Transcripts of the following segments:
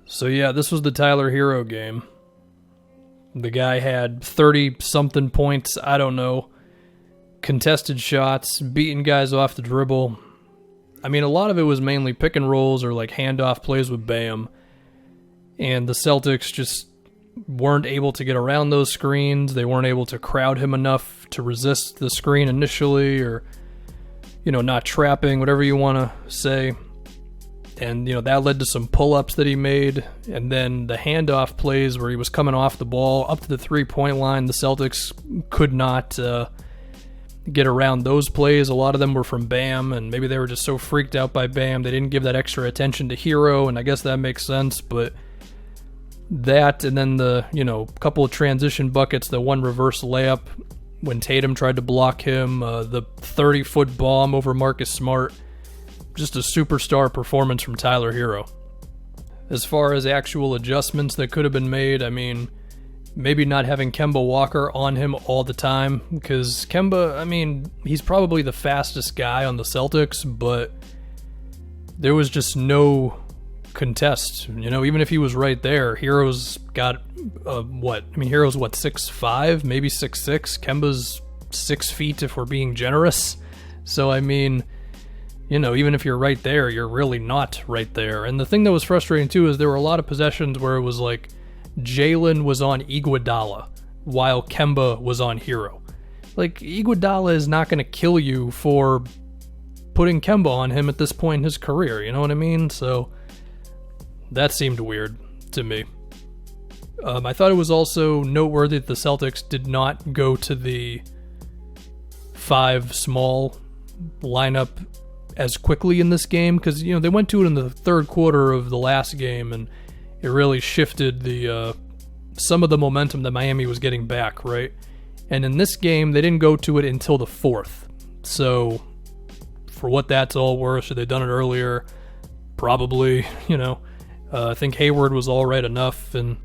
So yeah, this was the Tyler Herro game. The guy had 30-something points, I don't know, contested shots, beating guys off the dribble. I mean, a lot of it was mainly pick and rolls or like handoff plays with Bam. And the Celtics just weren't able to get around those screens. They weren't able to crowd him enough to resist the screen initially, or, not trapping, whatever you want to say. And, that led to some pull-ups that he made. And then the handoff plays where he was coming off the ball up to the three-point line, the Celtics could not get around those plays. A lot of them were from Bam, and maybe they were just so freaked out by Bam they didn't give that extra attention to Herro, and I guess that makes sense. But that, and then the, couple of transition buckets, the one reverse layup when Tatum tried to block him, the 30-foot bomb over Marcus Smart. Just a superstar performance from Tyler Herro. As far as actual adjustments that could have been made, I mean, maybe not having Kemba Walker on him all the time, because Kemba, I mean, he's probably the fastest guy on the Celtics, but there was just no contest. Even if he was right there, Herro's got, Herro's 6'5", maybe 6'6". Kemba's 6 feet if we're being generous. So, I mean, even if you're right there, you're really not right there. And the thing that was frustrating, too, is there were a lot of possessions where it was like Jalen was on Iguodala while Kemba was on Herro. Like, Iguodala is not going to kill you for putting Kemba on him at this point in his career, you know what I mean? So that seemed weird to me. I thought it was also noteworthy that the Celtics did not go to the 5 small lineup as quickly in this game, because they went to it in the third quarter of the last game, and it really shifted the some of the momentum that Miami was getting back, right? And in this game, they didn't go to it until the fourth. So for what that's all worth, should they done it earlier? Probably. I think Hayward was all right enough, and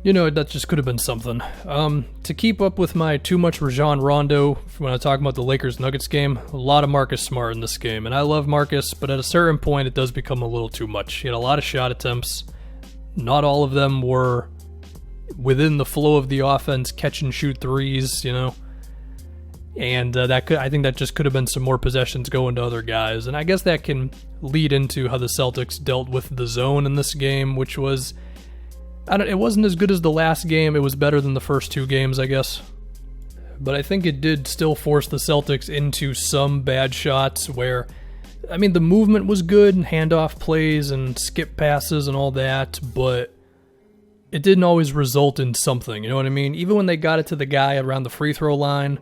that just could have been something. To keep up with my too much Rajon Rondo when I talk about the Lakers-Nuggets game, a lot of Marcus Smart in this game. And I love Marcus, but at a certain point it does become a little too much. He had a lot of shot attempts. Not all of them were within the flow of the offense, catch and shoot threes, And I think that just could have been some more possessions going to other guys. And I guess that can lead into how the Celtics dealt with the zone in this game, which was... it wasn't as good as the last game. It was better than the first 2 games, I guess. But I think it did still force the Celtics into some bad shots where, the movement was good and handoff plays and skip passes and all that, but it didn't always result in something, you know what I mean? Even when they got it to the guy around the free throw line,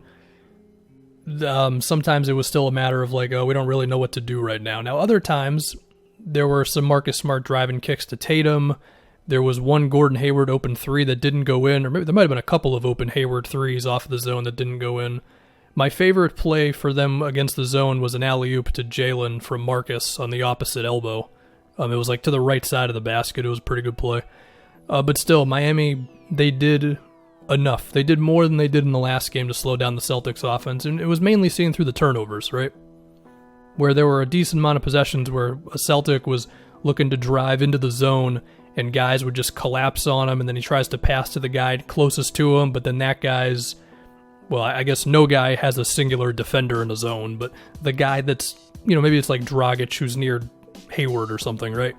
sometimes it was still a matter of like, we don't really know what to do right now. Now, other times, there were some Marcus Smart driving kicks to Tatum. There was one Gordon Hayward open 3 that didn't go in, or maybe there might have been a couple of open Hayward 3s off the zone that didn't go in. My favorite play for them against the zone was an alley-oop to Jalen from Marcus on the opposite elbow. It was like to the right side of the basket. It was a pretty good play. But still, Miami, they did enough. They did more than they did in the last game to slow down the Celtics offense, and it was mainly seen through the turnovers, right? Where there were a decent amount of possessions where a Celtic was looking to drive into the zone, and guys would just collapse on him, and then he tries to pass to the guy closest to him, but then that guy's... Well, I guess no guy has a singular defender in the zone, but the guy that's... maybe it's like Dragic who's near Hayward or something, right?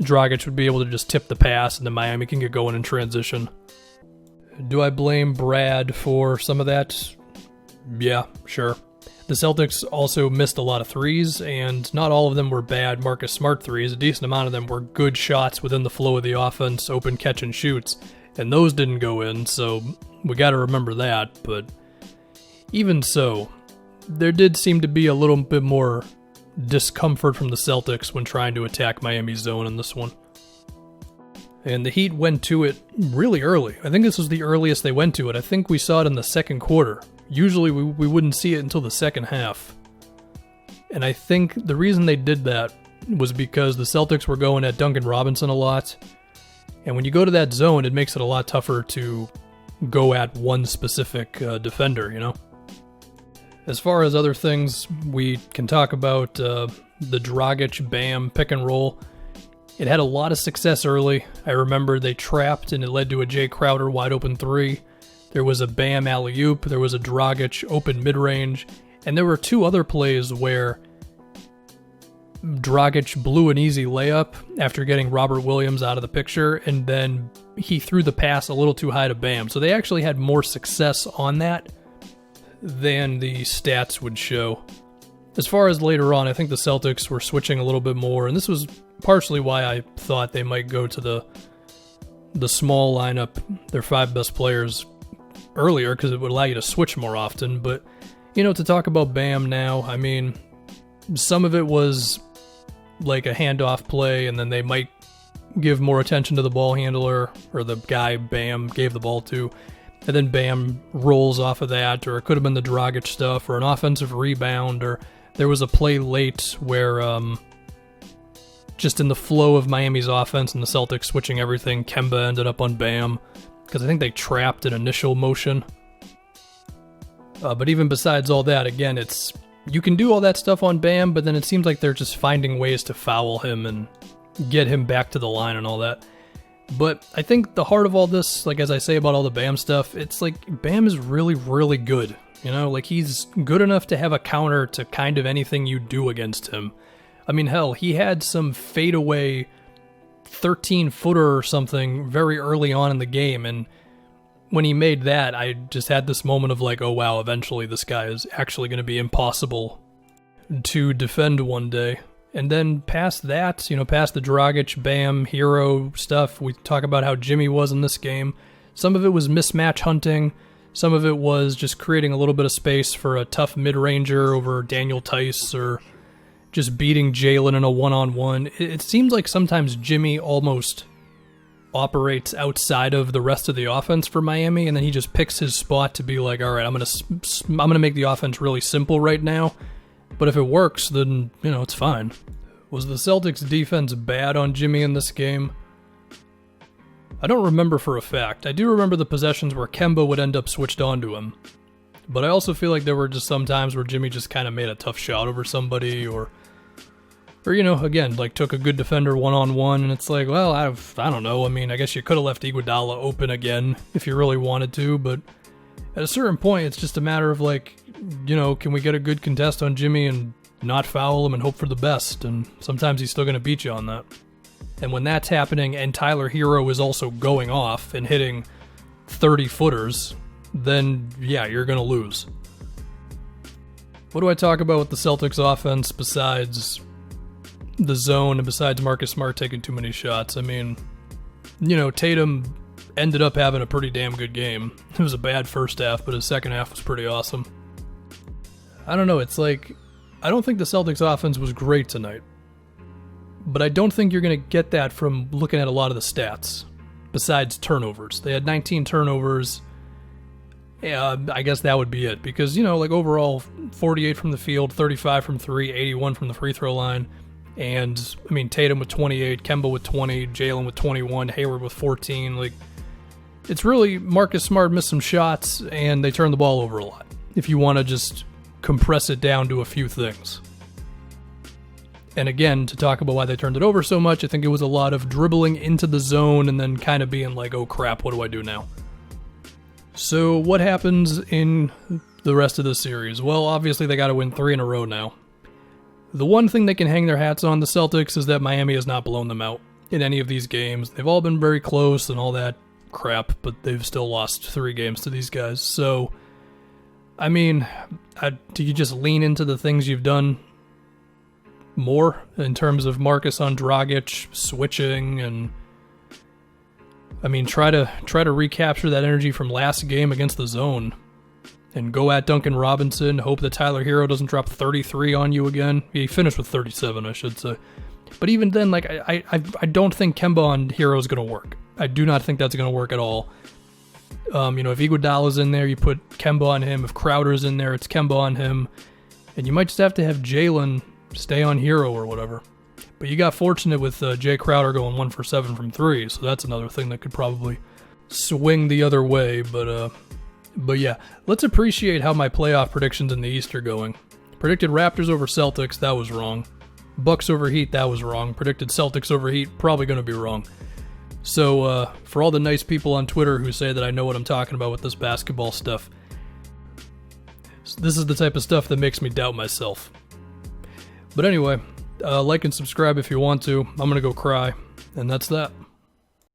Dragic would be able to just tip the pass, and then Miami can get going in transition. Do I blame Brad for some of that? Yeah, sure. The Celtics also missed a lot of threes, and not all of them were bad Marcus Smart threes. A decent amount of them were good shots within the flow of the offense, open catch and shoots, and those didn't go in, so we got to remember that. But even so, there did seem to be a little bit more discomfort from the Celtics when trying to attack Miami's zone in this one. And the Heat went to it really early. I think this was the earliest they went to it. I think we saw it in the second quarter. Usually we wouldn't see it until the second half. And I think the reason they did that was because the Celtics were going at Duncan Robinson a lot. And when you go to that zone, it makes it a lot tougher to go at one specific defender, As far as other things, we can talk about the Dragic Bam pick and roll. It had a lot of success early. I remember they trapped and it led to a Jay Crowder wide open three. There was a Bam alley-oop. There was a Dragic open mid-range. And there were two other plays where Dragic blew an easy layup after getting Robert Williams out of the picture, and then he threw the pass a little too high to Bam. So they actually had more success on that than the stats would show. As far as later on, I think the Celtics were switching a little bit more, and this was partially why I thought they might go to the small lineup, their 5 best players, earlier, because it would allow you to switch more often. But, you know, to talk about Bam now, I mean, some of it was like a handoff play, and then they might give more attention to the ball handler, or the guy Bam gave the ball to, and then Bam rolls off of that, or it could have been the Dragic stuff, or an offensive rebound, or there was a play late where, just in the flow of Miami's offense and the Celtics switching everything, Kemba ended up on Bam, because I think they trapped an initial motion. But even besides all that, again, you can do all that stuff on Bam, but then it seems like they're just finding ways to foul him and get him back to the line and all that. But I think the heart of all this, like as I say about all the Bam stuff, it's like Bam is really, really good. You know, like he's good enough to have a counter to kind of anything you do against him. I mean, hell, he had some fadeaway 13-footer or something very early on in the game, and when he made that, I just had this moment of like, oh wow, eventually this guy is actually going to be impossible to defend one day. And then past that, you know, past the Dragic, Bam, Herro stuff, we talk about how Jimmy was in this game. Some of it was mismatch hunting. Some of it was just creating a little bit of space for a tough mid-ranger over Daniel Tice, or just beating Jalen in a one-on-one. It seems like sometimes Jimmy almost operates outside of the rest of the offense for Miami, and then he just picks his spot to be like, all right, I'm gonna make the offense really simple right now, but if it works, then, you know, it's fine. Was the Celtics defense bad on Jimmy in this game? I don't remember for a fact. I do remember the possessions where Kemba would end up switched onto him, but I also feel like there were just some times where Jimmy just kind of made a tough shot over somebody, or you know, again, like took a good defender one-on-one, and it's like, well, I don't know. I mean, I guess you could have left Iguodala open again if you really wanted to, but at a certain point, it's just a matter of like, you know, can we get a good contest on Jimmy and not foul him and hope for the best? And sometimes he's still going to beat you on that. And when that's happening and Tyler Herro is also going off and hitting 30-footers, then yeah, you're going to lose. What do I talk about with the Celtics offense besides the zone and besides Marcus Smart taking too many shots? I mean, you know, Tatum ended up having a pretty damn good game. It was a bad first half, but his second half was pretty awesome. I don't know, it's like, I don't think the Celtics offense was great tonight, but I don't think you're going to get that from looking at a lot of the stats, besides turnovers. They had 19 turnovers. Yeah, I guess that would be it, because, you know, like overall, 48 from the field, 35 from 3, 81 from the free throw line. And, I mean, Tatum with 28, Kemba with 20, Jalen with 21, Hayward with 14. Like, it's really Marcus Smart missed some shots, and they turned the ball over a lot, if you want to just compress it down to a few things. And again, to talk about why they turned it over so much, I think it was a lot of dribbling into the zone and then kind of being like, oh crap, what do I do now? So what happens in the rest of the series? Well, obviously they got to win 3 in a row now. The one thing they can hang their hats on, the Celtics, is that Miami has not blown them out in any of these games. They've all been very close and all that crap, but they've still lost 3 games to these guys. So, I mean, do you just lean into the things you've done more in terms of Marcus on Dragic, switching, and I mean, try to recapture that energy from last game against the zone and go at Duncan Robinson, hope that Tyler Herro doesn't drop 33 on you again. He finished with 37, I should say. But even then, like, I don't think Kemba on Herro is going to work. I do not think that's going to work at all. You know, if Iguodala's in there, you put Kemba on him. If Crowder's in there, it's Kemba on him. And you might just have to have Jalen stay on Herro or whatever. But you got fortunate with Jay Crowder going 1 for 7 from 3, so that's another thing that could probably swing the other way. But yeah, let's appreciate how my playoff predictions in the East are going. Predicted Raptors over Celtics, that was wrong. Bucks overheat, that was wrong. Predicted Celtics overheat, probably going to be wrong. So, for all the nice people on Twitter who say that I know what I'm talking about with this basketball stuff, this is the type of stuff that makes me doubt myself. But anyway, like and subscribe if you want to. I'm going to go cry, and that's that.